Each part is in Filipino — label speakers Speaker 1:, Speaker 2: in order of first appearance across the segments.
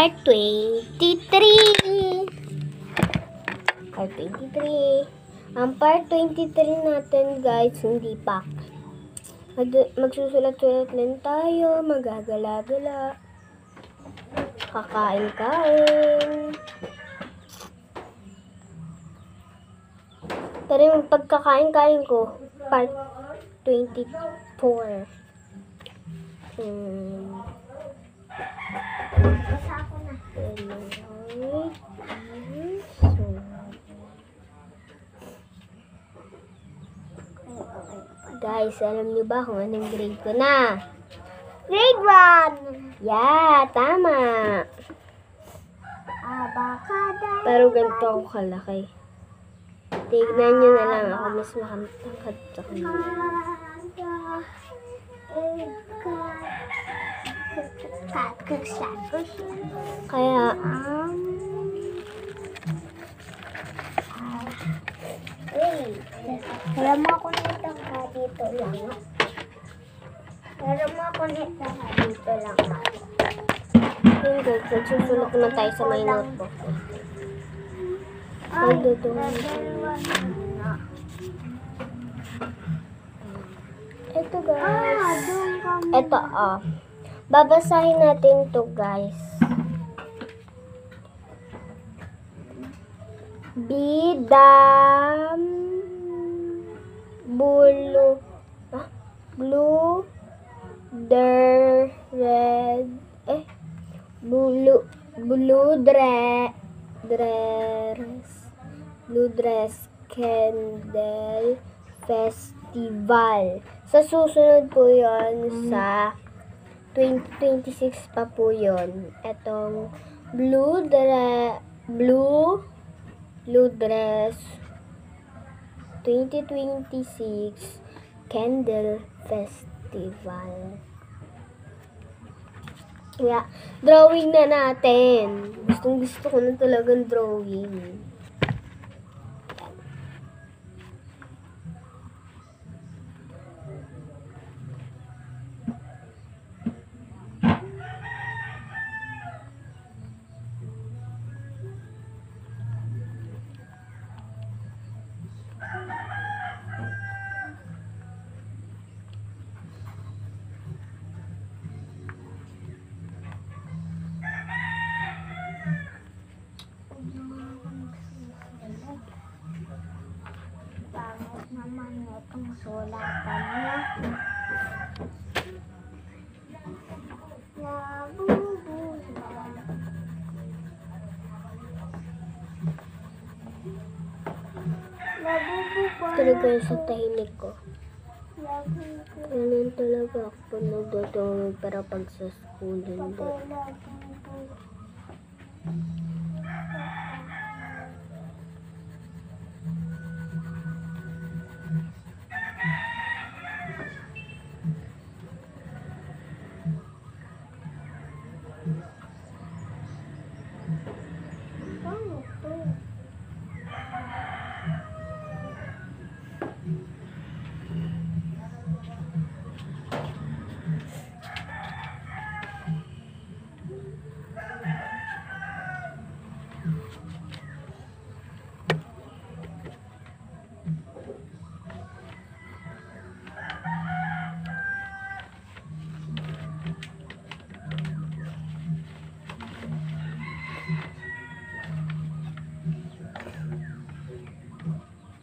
Speaker 1: Part 23. Part 23. Ang part 23 natin, guys, hindi pa. Magsusulat-sulat lang tayo, magagala-gala, kakain-kain. Pero yung pagkakain-kain ko, part 24. Guys, alam niyo ba kung anong grade ko na?
Speaker 2: Grade 1.
Speaker 1: Yeah, tama.
Speaker 2: Abacada.
Speaker 1: Pero ganito ako kalaki. Tignan niyo na lang ako mas makatangkad sa kanya. Kaya,
Speaker 2: Kaya makonect ka dito lang. Pero makonect ka dito lang.
Speaker 1: hindi. Nagsusulat naman tayo sa may notebook.
Speaker 2: Ay,
Speaker 1: Ito, guys. Ito, babasahin natin to, guys. Bidam blue dress candle festival. Sa susunod po yon sa 2026 pa po yon. Etong blue dress 2026 candle festival. Kaya, drawing na natin. Gusto ko na talagang drawing.
Speaker 2: Pangit naman itong sulatan niya.
Speaker 1: Talaga sa tahimik ko. Ganun talaga ako pag nagdodrawing, pero pag sa school hindi.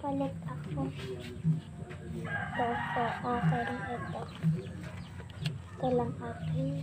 Speaker 2: Palit ako. Ito akin ito. Ito lang akin.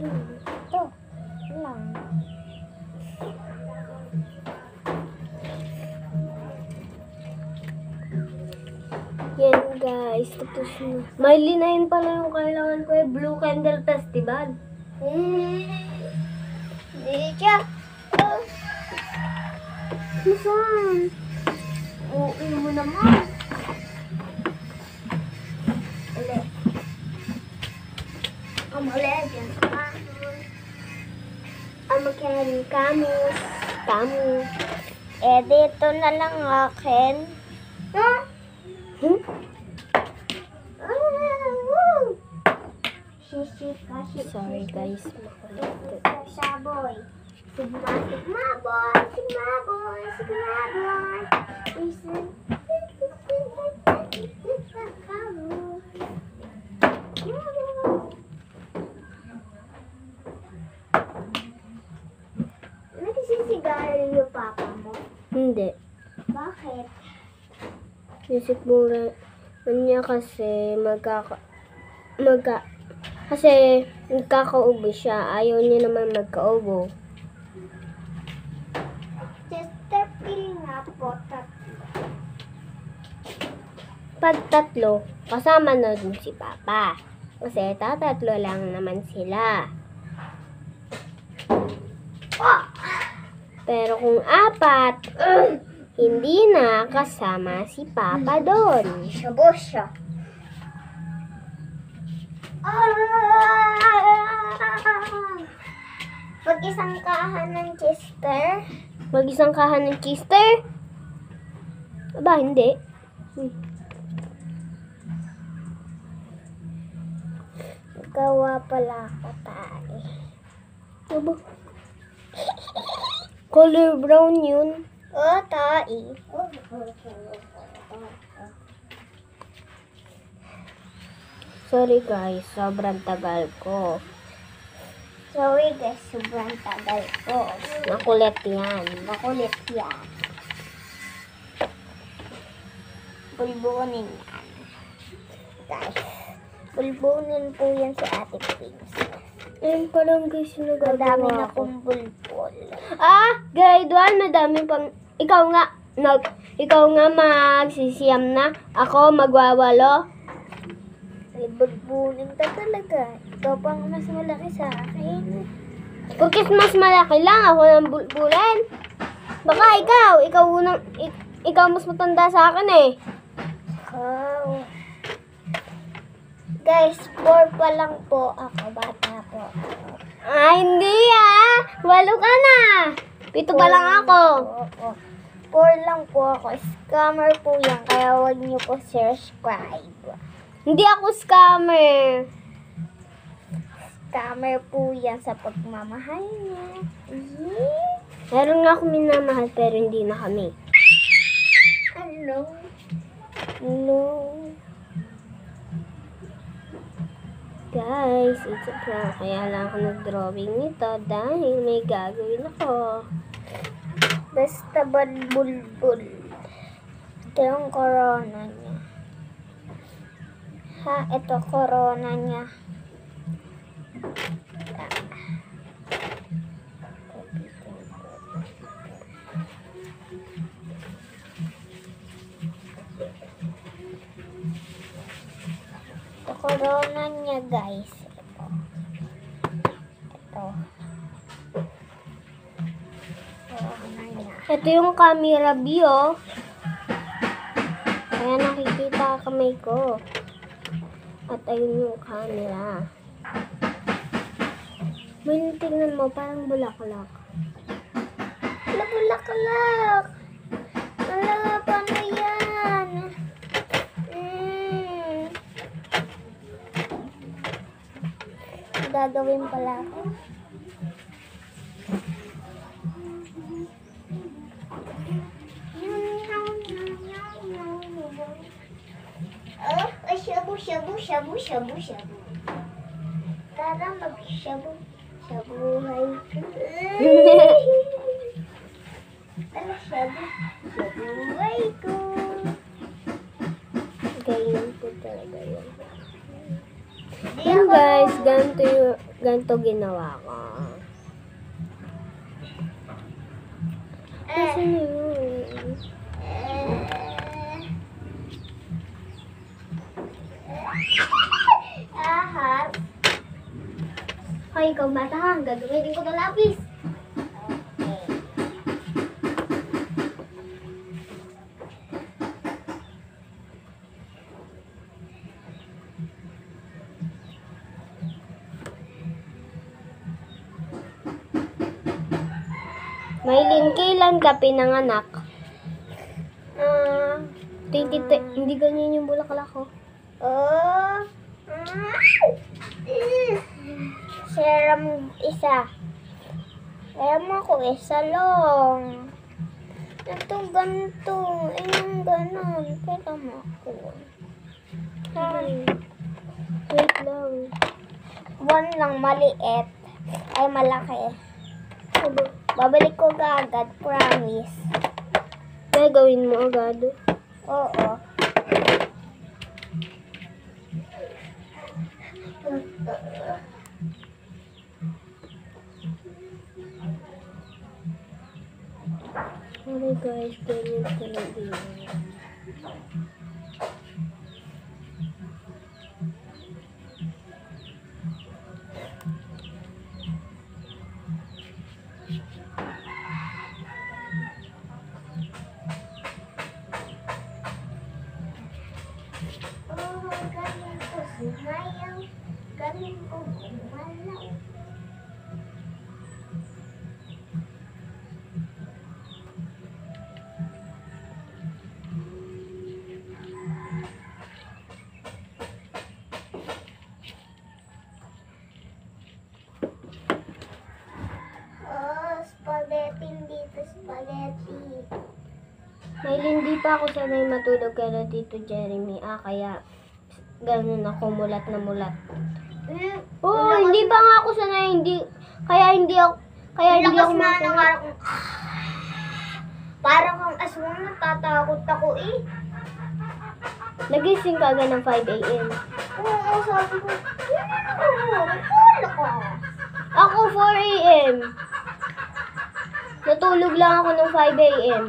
Speaker 1: lang.
Speaker 2: Ito. Lang.
Speaker 1: Yan guys, tapos na. May linayin pala yung kailangan ko eh. Blue Candle Festival.
Speaker 2: Di siya.
Speaker 1: Saan? Oo, mo naman.
Speaker 2: Uli. Umulit yan sa kanon.
Speaker 1: Amakan kamus. Kamus.
Speaker 2: Eh, dito na lang akin.
Speaker 1: Hmm?
Speaker 2: Sisika, sisika.
Speaker 1: Sorry guys.
Speaker 2: Saboy. Sigma, sigma boy. Sigma boy. Sigma boy. Listen. Nagsisigarilyo yung papa mo?
Speaker 1: Hindi.
Speaker 2: Bakit?
Speaker 1: Music mura niya kasi kasi nagkakaubo siya. Ayaw niya naman magkaubo.
Speaker 2: Chester, pili nga po.
Speaker 1: Pag tatlo, kasama na dun si Papa. Kasi tatatlo lang naman sila. Pero kung apat, hindi na kasama si Papa doon.
Speaker 2: Shabo siya. Pag isang kahan ng Chester,
Speaker 1: Mag-isang kahan ng Chester? Aba, hindi.
Speaker 2: gawa pala ako tayo.
Speaker 1: Aba. Color brown yun.
Speaker 2: Oh, tayo.
Speaker 1: Sorry guys, sobrang tagal ko.
Speaker 2: Sorry guys, sobrang tagal ko.
Speaker 1: Nakulit yan.
Speaker 2: Makulit yan. Bulbunin yan. Guys, bulbunin po yan si Ate Pins.
Speaker 1: Ayun pa lang guys yung
Speaker 2: Madami
Speaker 1: nagagawa
Speaker 2: na
Speaker 1: ko.
Speaker 2: kong bulbul.
Speaker 1: Grade 1, madami pang... Ikaw nga magsisiyam na. Ako magwawalo.
Speaker 2: Ay, bulbunin ka talaga. Ikaw pang mas malaki sa akin.
Speaker 1: Porque mas malaki lang ako ng bulbulan. Baka ikaw mas matanda sa akin eh.
Speaker 2: Oh. Guys, 4 pa lang po ako. Bata po ako.
Speaker 1: Hindi 8 ka na. 7 pa lang ako.
Speaker 2: 4 lang po ako. Scammer po yan. Kaya huwag niyo po subscribe.
Speaker 1: Hindi ako scammer.
Speaker 2: Scammer po yan sa pagmamahal niya.
Speaker 1: Meron nga akong minamahal pero hindi na kami.
Speaker 2: Hello?
Speaker 1: Guys, it's a prank. Kaya lang ako nag-drawing nito dahil may gagawin ako.
Speaker 2: Basta bulbul. Ito yung corona niya. Ha, ito corona niya. Ito corona niya, guys. Ito. Corona niya.
Speaker 1: Ito yung camera view. Kaya nakikita kamay ko. At ayun yung camera. May tingnan mo, parang bulaklak.
Speaker 2: Bulaklak. Ala, paano yan? Gagawin pala ako. Oh, shabu. Tara, mag-shabu. Shabuhay ko. Tara, shabuhay ko.
Speaker 1: Ganyan po talaga yun.
Speaker 2: Di
Speaker 1: Yun
Speaker 2: ako-
Speaker 1: guys, ganito yung ganito ginawa ko. Kasi na yun.
Speaker 2: Ahas.
Speaker 1: Hoy, ikaw bata, gagawin ko ng lapis. Maylin, kailan ka pinanganak? 22, hindi ganyan yung bulaklak ko.
Speaker 2: Oh. Serum isa. Serum ako isa lang. Ito ganito. Yung ganon. Pero mo ako.
Speaker 1: Wait lang.
Speaker 2: One lang maliit. Ay malaki. Babalik ko agad. Promise.
Speaker 1: Gagawin mo agad.
Speaker 2: Oo.
Speaker 1: Sorry guys, ganyan talaga yun.
Speaker 2: Oh, galing ko sumayaw. Galing ko gumalaw. Oh, spaghetti dito, spaghetti.
Speaker 1: Maylin, hindi pa ako sanay matulog kaya Tito Jeremy. Kaya ganun ako mulat na mulat. Oo, hindi pa nga ako sanay. Kaya hindi ako matulog.
Speaker 2: Parang kang aswang, natatakot ako eh.
Speaker 1: Nagising ka agad ng 5 a.m.
Speaker 2: Oo, sabi ko, recall ka.
Speaker 1: Ako 4 a.m. Natulog lang ako ng 5 a.m.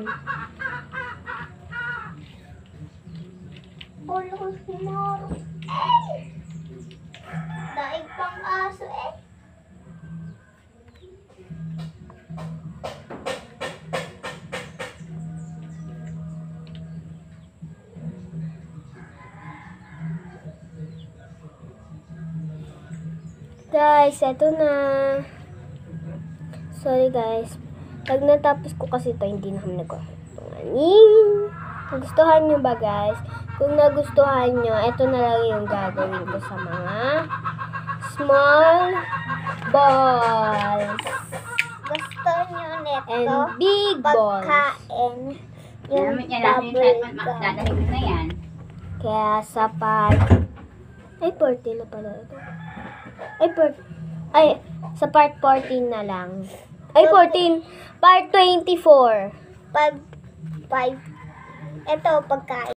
Speaker 2: Wala ko sumaro. Eh! Daig pang aso eh.
Speaker 1: Guys, eto na. Sorry guys. Pag natapos ko kasi ito, hindi na kami nagkakanganing. Nagustuhan nyo ba guys? Kung nagustuhan nyo, eto na lang yung gagawin ko sa mga small balls
Speaker 2: Gusto nyo nito?
Speaker 1: and big balls.
Speaker 2: Pagkain. Yung
Speaker 3: Alam niya natin
Speaker 2: bubble
Speaker 3: sa
Speaker 2: gum.
Speaker 3: dadahig na yan.
Speaker 1: Kaya sa part... Ay, 14 na pala ito. Sa part 14 na lang. Ay, 14. Part 24.
Speaker 2: Ito, pagkain.